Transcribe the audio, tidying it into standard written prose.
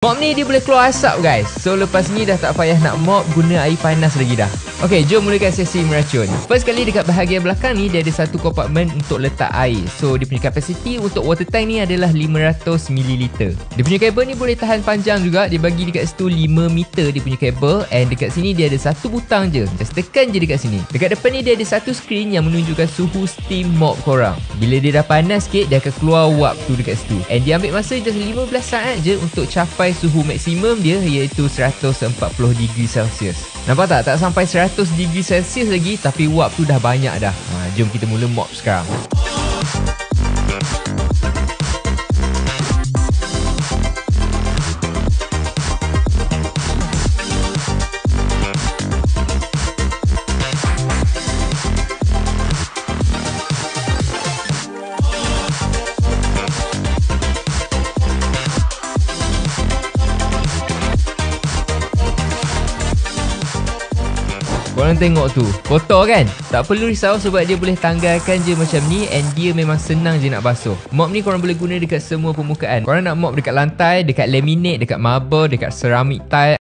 Mop ni dia boleh keluar asap guys. So lepas ni dah tak payah nak mop guna air panas lagi dah. Ok, jom mulakan sesi meracun. First kali dekat bahagian belakang ni dia ada satu kompartmen untuk letak air. So dia punya kapasiti untuk water tank ni adalah 500ml. Dia punya kabel ni boleh tahan panjang juga. Dia bagi dekat situ 5 meter dia punya kabel. And dekat sini dia ada satu butang je. Just tekan je dekat sini. Dekat depan ni dia ada satu skrin yang menunjukkan suhu steam mop korang. Bila dia dah panas sikit, dia akan keluar wap tu dekat situ. And dia ambil masa just 15 saat je untuk capai suhu maksimum dia, iaitu 140 degree Celsius. Nampak tak? Tak sampai 100 degree Celsius lagi tapi wap tu dah banyak dah. Jom kita mula mop sekarang. Korang tengok tu, kotor kan? Tak perlu risau sebab dia boleh tanggalkan je macam ni. And dia memang senang je nak basuh. Mop ni korang boleh guna dekat semua permukaan. Korang nak mop dekat lantai, dekat laminate, dekat marble, dekat ceramic tile